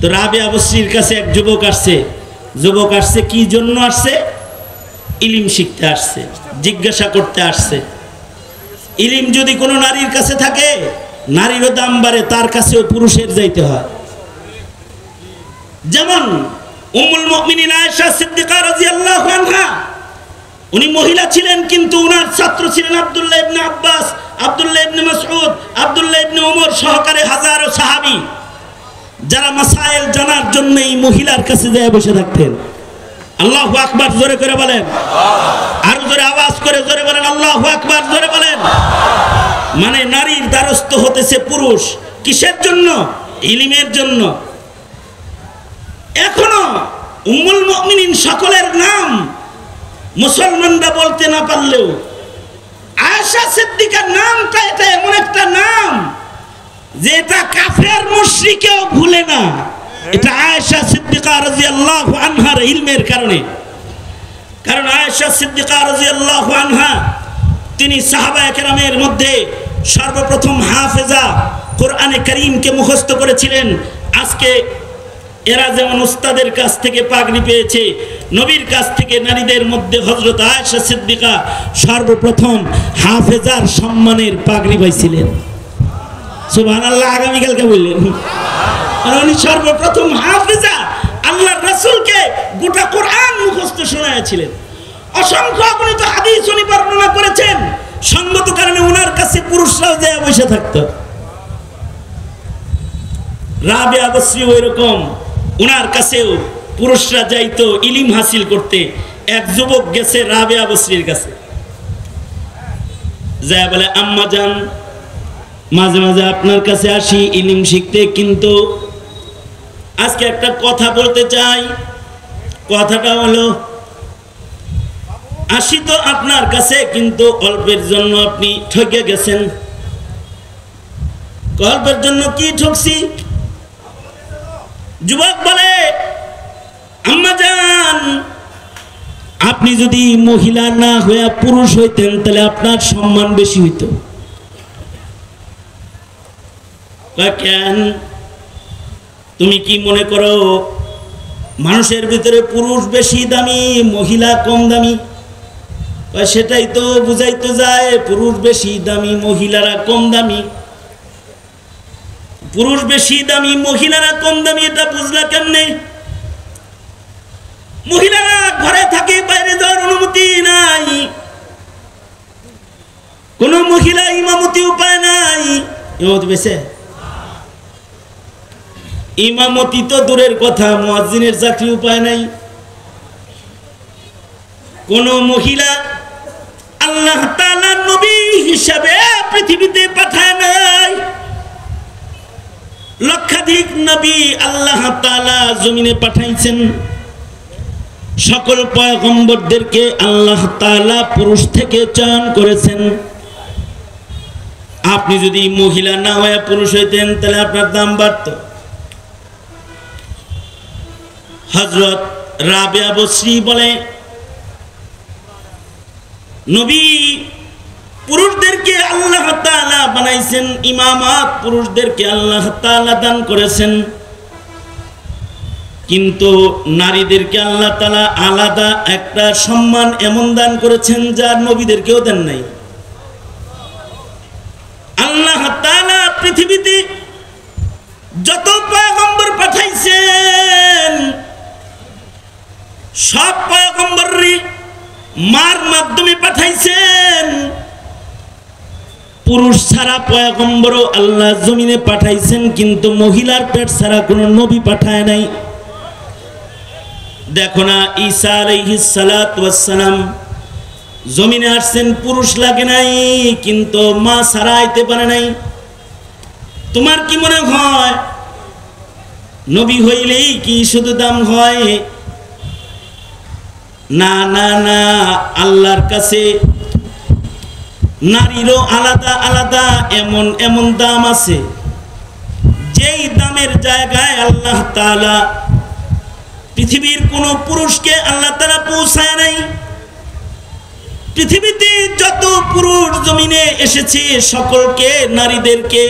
তো রাবিয়া বসরির কাছে এক যুবক আসছে কি জন্য আসছে? ইলম শিখতে আসছে, জিজ্ঞাসা করতে আসছে। ইলম যদি কোনো নারীর কাছে থাকে, নারীরও দাম বাড়ে, তার কাছেও পুরুষের যাইতে হয়। যেমন উম্মুল মুমিনিন আয়েশা সিদ্দিকা রাদিয়াল্লাহু আনহা, উনি মহিলা ছিলেন কিন্তু উনার ছাত্র ছিলেন আব্দুল্লাহ ইবনে আব্বাস, আব্দুল্লাহ ইবনে মাসউদ, আব্দুল্লাহ ইবনে ওমর সহকারে হাজারো সাহাবী, যারা মাসাইল জানার জন্য এই মহিলার কাছে যায় বসে থাকতেন। আল্লাহু আকবার জোরে করে বলেন, আরো জোরে আওয়াজ করে জোরে বলেন আল্লাহু আকবার জোরে বলেন। মানে নারীর দ্বারস্থ হতেছে পুরুষ, কিসের জন্য? ইলমের জন্য। এখনো উম্মুল মুমিনিন সকলের নাম মুসলমানরা বলতে না পারলেও আয়েশা সিদ্দিকার নামটা এটা এমন একটা নাম যেটা কাফের মুশরিকেও ভুলে না। এটা আয়েশা সিদ্দিকা রাদিয়াল্লাহু আনহার ইলমের কারণে। কারণ আয়েশা সিদ্দিকা রাদিয়াল্লাহু আনহা তিনি সাহাবায়ে কেরামের মধ্যে সর্বপ্রথম হাফেজা, কোরআনে কারীমকে মুখস্থ করেছিলেন। আজকে এরা যেমন উস্তাদের কাছ থেকে পাগড়ি পেয়েছে, নবীর কাছ থেকে নারীদের মধ্যে হযরত আয়েশা সিদ্দিকা সর্বপ্রথম হাফেজার সম্মানের পাগড়ি পাইছিলেন। সুবহানাল্লাহ, আগামীকালকে বললেন উনি সর্বপ্রথম হাফেজা, আল্লাহর রাসূলকে গোটা কোরআন মুখস্থ শোনাচ্ছিলেন। অসংখ্য অগণিত হাদিস উনি বর্ণনা করেছেন। সঙ্গত কারণে ওনার কাছে পুরুষরাও যায় বসে থাকতো। রাবিয়া বসরি ওইরকম, ওনার কাছেও পুরুষরা যাইতো ইলম হাসিল করতে। এক যুবক গেছে রাবিয়া বসরির কাছে, যায় বলে আম্মা জান, মাঝে মাঝে আপনার কাছে আসি ইলম শিখতে, কিন্তু আজকে একটা কথা বলতে চাই। কথাটা হলো, আসি তো আপনার কাছে, কিন্তু অল্পের জন্য আপনি ঠকে গেছেন। অল্পের জন্য কি ঠকছি? যুবক বলে আম্মা জান, আপনি যদি মহিলা না হয়ে পুরুষ হইতেন তাহলে আপনার সম্মান বেশি হইতো। কেন? তুমি কি মনে করো মানুষের ভিতরে পুরুষ বেশি দামি, মহিলা কম দামি? সেটাই তো বুঝাইতে যায়, পুরুষ বেশি দামি, মহিলারা কম দামি। পুরুষ বেশি দামি, মহিলারা কম দামি, এটা বুঝলা কেমনে? মহিলারা ঘরে থাকে, বাইরে যাওয়ার অনুমতি নাই, কোন মহিলা ইমামতি উপায় নাই। ইমামতি বেশে, ইমামতি তো দূরের কথা, মুয়াজ্জিনের চাকরি উপায় নাই। কোন মহিলা আল্লাহ তাআলা নবী হিসাবে পৃথিবীতে পাঠায় নাই। লক্ষাধিক নবী আল্লাহ তাআলা জমিনে পাঠাইছেন। সকল পয়গম্বরদেরকে আল্লাহ তাআলা পুরুষ থেকে চয়ন করেছেন। আপনি যদি মহিলা না হয়ে পুরুষ হইতেন তাহলে আপনার দাম বাড়তো। হযরত রাবিয়া বসরি বলে, নবী পুরুষদেরকে আল্লাহ তাআলা বানাইছেন, ইমামাত পুরুষদেরকে আল্লাহ তাআলা দান করেছেন, কিন্তু নারীদেরকে আল্লাহ তাআলা আলাদা একটা সম্মান এমন দান করেছেন যা নবীদেরকেও দেন নাই। আল্লাহ তাআলা পৃথিবীতে যত পয়গম্বর পাঠাইছেন, সব পয়গম্বরই মার মাধ্যমে পাঠাইছেন। পুরুষ ছাড়া পয়গম্বরও আল্লাহ জমিনে পাঠাইছেন, কিন্তু মহিলার পেট ছাড়া কোনো নবী পাঠায় নাই। দেখো না, ঈসা আলাইহিস সালাতু ওয়াস সালাম জমিনে আসছেন, পুরুষ লাগে নাই, কিন্তু মা ছাড়া আইতে পারে নাই। তোমার কি মনে হয় নবী হইলেই কি শুধু দাম হয়? না না না, আল্লাহর কাছে নারীরও আলাদা আলাদা এমন এমন দাম আছে, যেই দামের জায়গায় আল্লাহ তাআলা পৃথিবীর কোন পুরুষকে আল্লাহ তাআলা পৌঁছায় নাই। পৃথিবীতে যত পুরুষ জমিনে এসেছে সকলকে, নারীদেরকে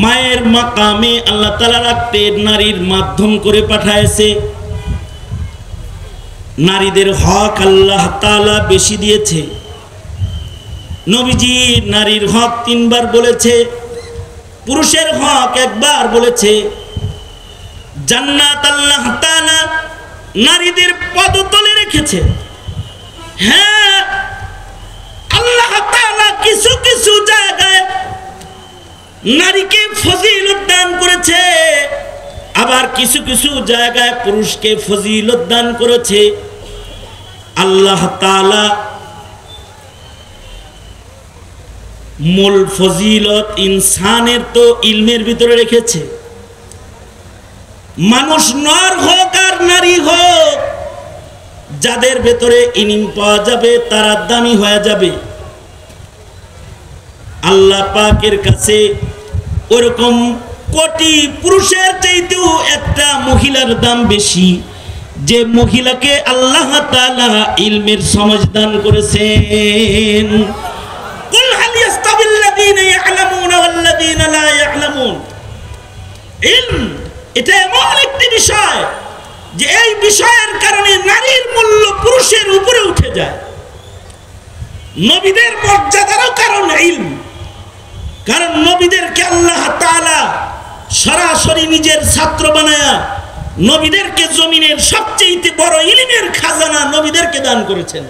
মায়ের মাকামে আল্লাহ তাআলা রাখতে নারীর মাধ্যম করে পাঠায়েছে। নারীদের হক আল্লাহ তাআলা বেশি দিয়েছে। নবীজি নারীর হক 3 বার বলেছে, পুরুষের হক 1 বার বলেছে। জান্নাত আল্লাহ তাআলা নারীদের পদতলে রেখেছে। হ্যাঁ, আল্লাহ তাআলা কিছু কিছু জায়গায় নারীকে ফজিলত দান করেছে, আবার কিছু কিছু জায়গায় পুরুষকে ফজিলত দান করেছে। আল্লাহ তাআলা মূল ফজিলত ইনসানের তো ইলমের ভিতরে রেখেছে। মানুষ নর হোক আর নারী হোক, যাদের ভেতরে ইলম পাওয়া যাবে তারা দামি হয়ে যাবে। আল্লাহ পাকের কাছে ওরকম কোটি পুরুষের চাইতেও একটা মহিলার দাম বেশি, যে মহিলাকে আল্লাহ তাআলা ইলমের সমঝ দান করেছেন। কুল হাল ইয়াস্তাবিল্লাযীনা ইয়া'লামুনা ওয়াল্লাযীনা লা ইয়া'লামুন। ইলম এটা এমন একটি বিষয় যে এই বিষয়ের কারণে নারীর মূল্য পুরুষের উপরে উঠে যায়। নবীদের মর্যাদারও কারণ ইলম, কারণ নবীদেরকে আল্লাহ তাআলা সরাসরি নিজের ছাত্র বানায়া নবীদেরকে জমিনের সবচেয়ে বড় ইলমের খাজানা নবীদেরকে দান করেছেন।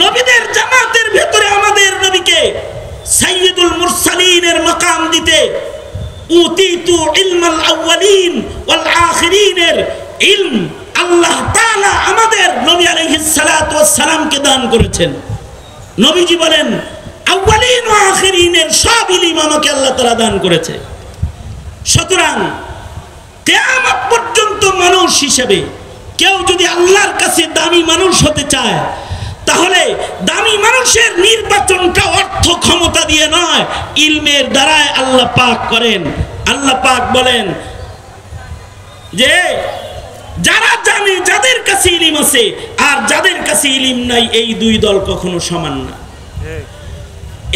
নবীদের জামাতের ভেতরে আমাদের নবীকে সাইয়্যিদুল মুরসালিনের মাকাম দিতে উতিতু ইলমাল আউয়ালিন ওয়াল আখিরিনের ইলম আল্লাহ তাআলা আমাদের নবী আলাইহিস সালাতু ওয়াস সালামকে দান করেছেন। নবীজি বলেন, আউয়ালিন ও আখিরিনের সব ইলম আমাকে আল্লাহ তাআলা দান করেছে। সুতরাং কিয়ামত পর্যন্ত মানুষ হিসেবে কেউ যদি আল্লাহর কাছে দামি মানুষ হতে চায়, তাহলে দামি মানুষের নির্বাচনটা অর্থ ক্ষমতা দিয়ে নয়, ইলমের দ্বারাই আল্লাহ পাক করেন। আল্লাহ পাক বলেন যে যারা জানে, যাদের কাছে ইলম আছে আর যাদের কাছে ইলম নাই, এই 2 দল কখনো সমান না।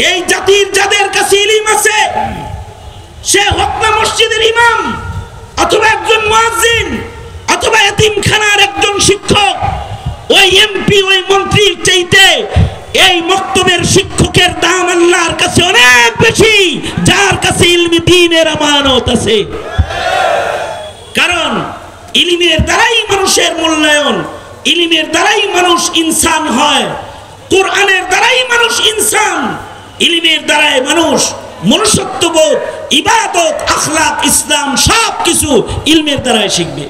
এই জাতির যাদের কাছে ইলম আছে, সে হোক না মসজিদের ইমাম, অথবা একজন মুয়াজ্জিন, অথবা এতিমখানার একজন শিক্ষক, ওই এমপি ওই মন্ত্রীর চাইতে এই মক্তবের শিক্ষকের দাম আল্লাহর কাছে অনেক বেশি, যার কাছে ইলমি দ্বীনের আমানত আছে। কারণ ইলমের দ্বারাই মানুষের মূল্যায়ন, ইলমের দ্বারাই মানুষ ইনসান হয়, কোরআনের দ্বারাই মানুষ ইনসান, ইলমের দ্বারাই মানুষ মনুষ্যত্ববোধ, ইবাদত, আখলাক, ইসলাম সব কিছু ইলমের দ্বারাই শিখবে।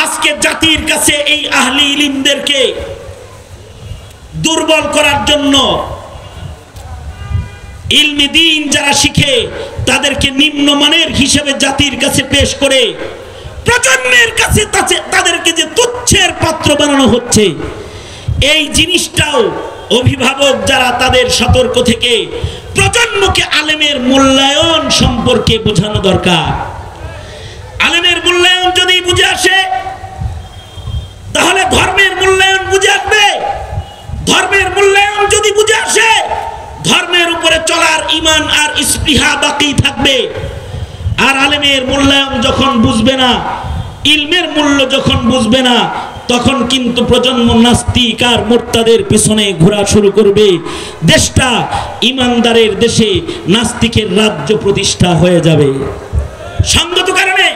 আজকে জাতির কাছে এই আহলি ইলমদেরকে দুর্বল করার জন্য ইলমি দ্বীন যারা শিখে তাদেরকে নিম্নমানের হিসেবে জাতির কাছে পেশ করে প্রজন্মের কাছে তাদেরকে যে তুচ্ছের পাত্র বানানো হচ্ছে, এই জিনিসটাও অভিভাবক যারা তাদের সতর্ক থেকে প্রজন্মকে আলেমের মূল্যায়ন সম্পর্কে বোঝানো দরকার। আলেমের মূল্যায়ন যদি বুঝে আসে, তাহলে ধর্মের মূল্যায়ন বুঝে আসবে। ধর্মের মূল্যায়ন যদি বুঝে আসে, ধর্মের উপরে চলার ঈমান আর স্পৃহা বাকি থাকবে। আর আলেমের মূল্যায়ন যখন বুঝবে না, ইলমের মূল্য যখন বুঝবে না, তখন কিন্তু প্রজন্ম নাস্তিক আর মুরতাদের পিছনে ঘোরা শুরু করবে। দেশটা ইমানদারের দেশে নাস্তিকের রাজ্য প্রতিষ্ঠা হয়ে যাবে। সঙ্গত কারণে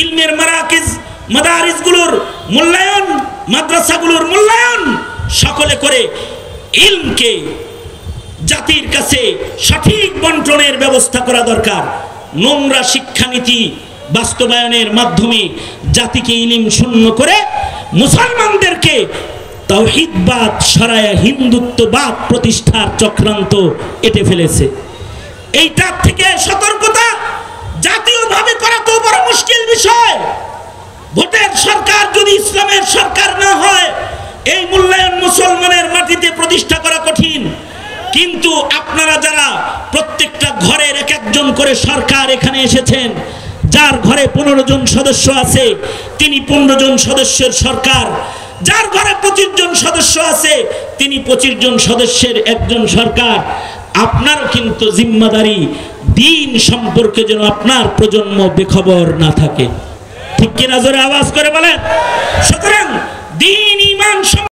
ইলমের মারাকিজ মাদারিসগুলোর মূল্যায়ন, মাদ্রাসাগুলোর মূল্যায়ন সকলে করে ইলমকে জাতির কাছে সঠিক বন্টনের ব্যবস্থা করা দরকার। নোংরা শিক্ষানীতি বাস্তবায়নের মাধ্যমে জাতিকে ইলম শূন্য করে মুসলমানদেরকে তাওহীদবাদ সরায়া হিন্দুত্ববাদ প্রতিষ্ঠার চক্রান্ত এঁটে ফেলেছে। এইটার থেকে সতর্কতা জাতীয়ভাবে করা তো বড় মুশকিল বিষয়। ভোটের সরকার যদি ইসলামের সরকার না হয়, এই মূল্যায়ন মুসলমানের মাটিতে প্রতিষ্ঠা করা কঠিন। কিন্তু আপনারা যারা প্রত্যেকটা ঘরের এক একজন করে সরকার এখানে এসেছেন, যার ঘরে 15 জন সদস্য আছে তিনি 15 জন সদস্যের সরকার, যার ঘরে 25 জন সদস্য আছে তিনি 25 জন সদস্যের একজন সরকার। আপনারও কিন্তু জিম্মাদারি দিন সম্পর্কে যেন আপনার প্রজন্ম বেখবর না থাকে। ঠিক কিনা জোরে আওয়াজ করে বলেন। সুতরাং